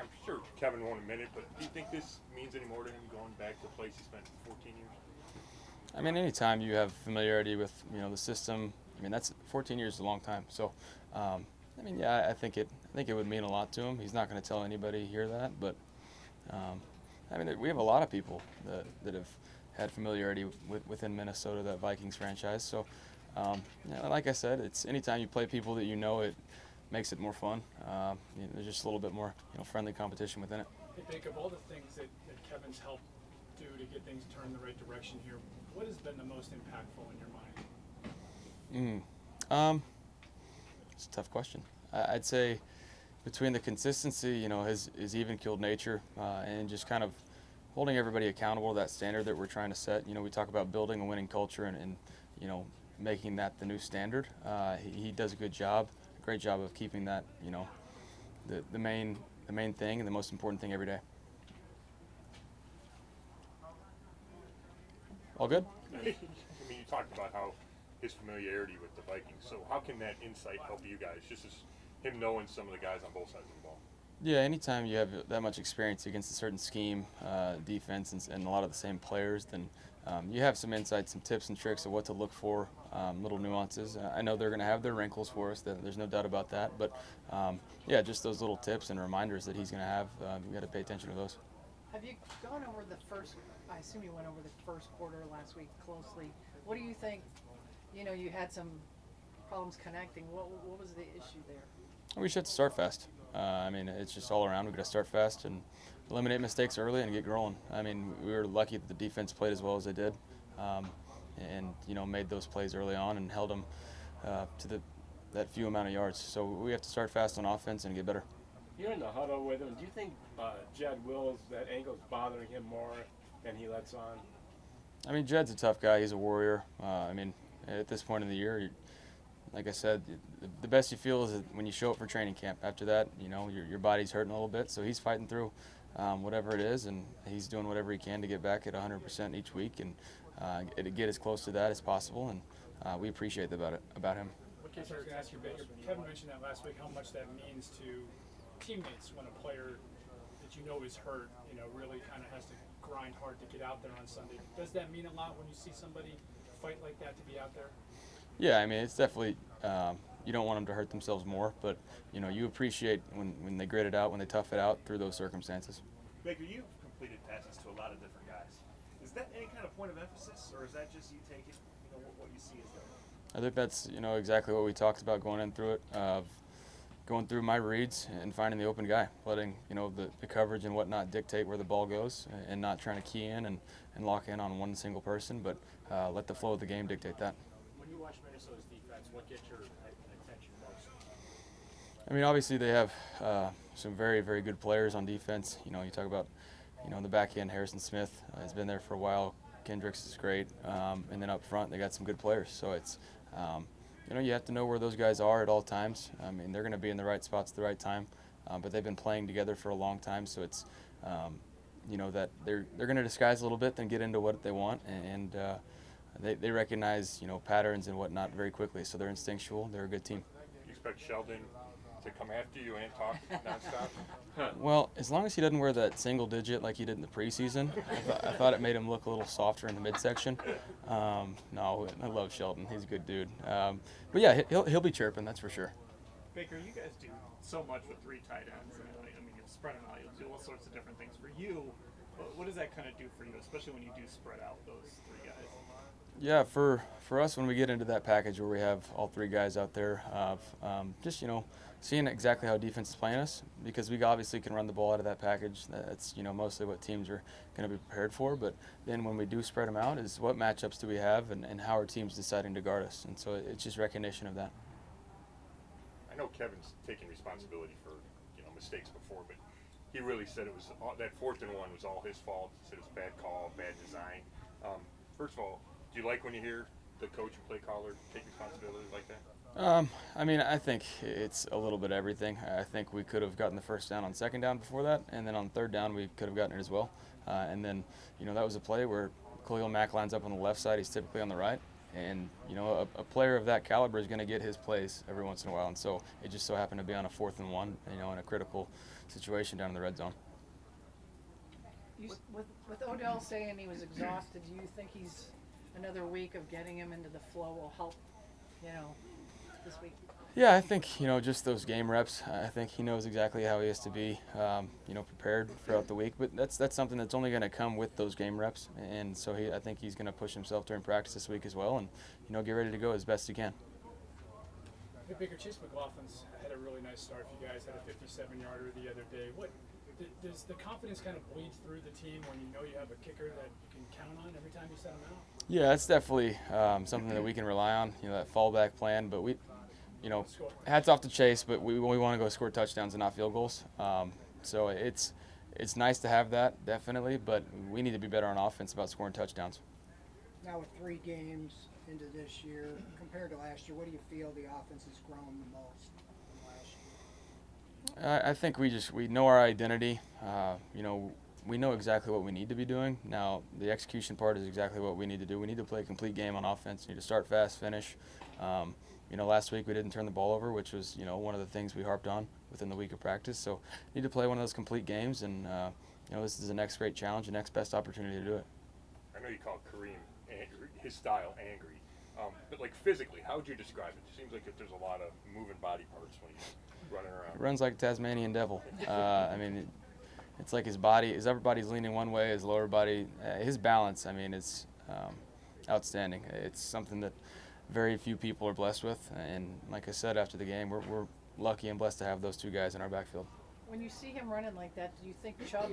I'm sure Kevin won't admit it, but do you think this means any more to him going back to a place he spent 14 years? I mean, anytime you have familiarity with the system, I mean that's 14 years is a long time. So, I mean, yeah, I think it would mean a lot to him. He's not going to tell anybody here that, but um, I mean, we have a lot of people that have had familiarity within Minnesota, that Vikings franchise. So, like I said, it's anytime you play people that you know, it makes it more fun. There's just a little bit more friendly competition within it. Hey, Bake, of all the things that Kevin's helped do to get things turned in the right direction here, what has been the most impactful in your mind? It's a tough question. I'd say between the consistency, his even-keeled nature, and just kind of holding everybody accountable to that standard that we're trying to set. We talk about building a winning culture and making that the new standard. He does a great job of keeping that, the main thing and the most important thing every day. All good? I mean, you talked about how his familiarity with the Vikings. So how can that insight help you guys? Just as him knowing some of the guys on both sides of the ball. Yeah, anytime you have that much experience against a certain scheme, defense, and a lot of the same players, then you have some insights, some tips and tricks of what to look for, little nuances. I know they're going to have their wrinkles for us. There's no doubt about that. But, yeah, just those little tips and reminders that he's going to have, you got to pay attention to those. Have you gone over the first? I assume you went over the first quarter last week closely. What do you think? You had some problems connecting. What was the issue there? We should start fast. I mean, it's just all around. We've got to start fast and eliminate mistakes early and get rolling. I mean, we were lucky that the defense played as well as they did, and made those plays early on and held them to that few amount of yards. So we have to start fast on offense and get better. You're in the huddle with him. Do you think Jed Wills, that ankle's bothering him more than he lets on? I mean, Jed's a tough guy. He's a warrior. I mean, at this point in the year, like I said, the best you feel is when you show up for training camp. After that, your body's hurting a little bit, so he's fighting through whatever it is, and he's doing whatever he can to get back at 100% each week and get as close to that as possible, and we appreciate that about him. Okay, so I was going to ask you, Baker. Kevin mentioned that last week, how much that means to teammates when a player that is hurt, really kind of has to grind hard to get out there on Sunday. Does that mean a lot when you see somebody fight like that to be out there? Yeah, I mean, it's definitely, you don't want them to hurt themselves more, but, you appreciate when they grit it out, when they tough it out through those circumstances. Baker, you've completed passes to a lot of different guys. Is that any kind of point of emphasis, or is that just you taking, what you see is there? I think that's, exactly what we talked about going in through it, going through my reads and finding the open guy, letting, the coverage and whatnot dictate where the ball goes and not trying to key in and lock in on one single person, but let the flow of the game dictate that. When you watch Minnesota's defense, what gets your attention most? I mean, obviously they have some very, very good players on defense. You talk about, the back end, Harrison Smith has been there for a while. Kendricks is great. And then up front, they got some good players. So it's, you have to know where those guys are at all times. I mean, they're going to be in the right spots at the right time. But they've been playing together for a long time. So it's, that they're going to disguise a little bit, then get into what they want. And they recognize, patterns and whatnot very quickly. So they're instinctual. They're a good team. You expect Sheldon to come after you and talk nonstop? Well, as long as he doesn't wear that single digit like he did in the preseason, I thought it made him look a little softer in the midsection. No, I love Sheldon. He's a good dude. But yeah, he'll be chirping, that's for sure. Baker, you guys do so much with three tight ends. I mean, you'll spread them out. You'll do all sorts of different things. For you, what does that kind of do for you, especially when you do spread out those three guys? Yeah, for us, when we get into that package where we have all three guys out there, just, seeing exactly how defense is playing us, because we obviously can run the ball out of that package. That's, mostly what teams are going to be prepared for. But then when we do spread them out is what matchups do we have and how are teams deciding to guard us. And so it's just recognition of that. I know Kevin's taking responsibility for mistakes before, but he really said it was that 4th and 1 was all his fault. He said it was bad call, bad design. First of all, do you like when you hear the coach and play caller take responsibility like that? I mean, I think it's a little bit of everything. I think we could have gotten the first down on second down before that, and then on third down we could have gotten it as well. And then, that was a play where Khalil Mack lines up on the left side. He's typically on the right. And, a player of that caliber is going to get his plays every once in a while. And so it just so happened to be on a 4th and 1, in a critical situation down in the red zone. With Odell saying he was exhausted, do you think he's another week of getting him into the flow will help, this week? Yeah, I think, just those game reps, I think he knows exactly how he has to be, prepared throughout the week. But that's something that's only going to come with those game reps. And so I think he's going to push himself during practice this week as well and, get ready to go as best he can. The Baker Chase McLaughlin's had a really nice start for you guys, had a 57-yarder the other day. Does the confidence kind of bleed through the team when you know you have a kicker that you can count on every time you set him out? Yeah, that's definitely something that we can rely on, that fallback plan. But hats off to Chase, but we want to go score touchdowns and not field goals. So it's nice to have that, definitely, but we need to be better on offense about scoring touchdowns. Now with 3 games into this year, compared to last year, what do you feel the offense has grown the most from last year? I think we know our identity. We know exactly what we need to be doing. Now, the execution part is exactly what we need to do. We need to play a complete game on offense. We need to start fast, finish. Last week we didn't turn the ball over, which was, one of the things we harped on within the week of practice. So we need to play one of those complete games, and, this is the next great challenge, the next best opportunity to do it. I know you call Kareem his style angry, but physically, how would you describe it? It seems like there's a lot of moving body parts when he's running around. He runs like a Tasmanian devil. It's like his upper body's leaning one way, his lower body, his balance, it's outstanding. It's something that very few people are blessed with, and like I said after the game, we're lucky and blessed to have those 2 guys in our backfield. When you see him running like that, do you think Chubb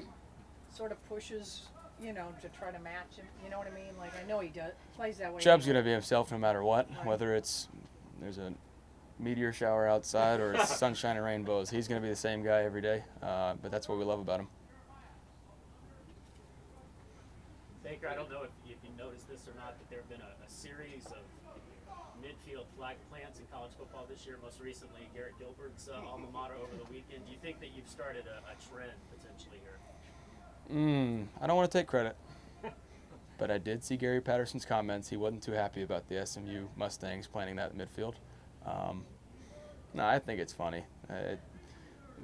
sort of pushes, to try to match him? You know what I mean? I know he plays that way. Chubb's going to be himself no matter what, whether there's a meteor shower outside or it's sunshine and rainbows. He's going to be the same guy every day, but that's what we love about him. Baker, I don't know if you noticed this or not, but there have been a series of midfield flag plants in college football this year, most recently Garrett Gilbert's alma mater over the weekend. Do you think that you've started a trend potentially here? I don't want to take credit, but I did see Gary Patterson's comments. He wasn't too happy about the SMU Mustangs planting that midfield. No, I think it's funny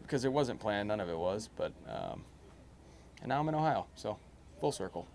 because it wasn't planned, none of it was, but and now I'm in Ohio, so full circle.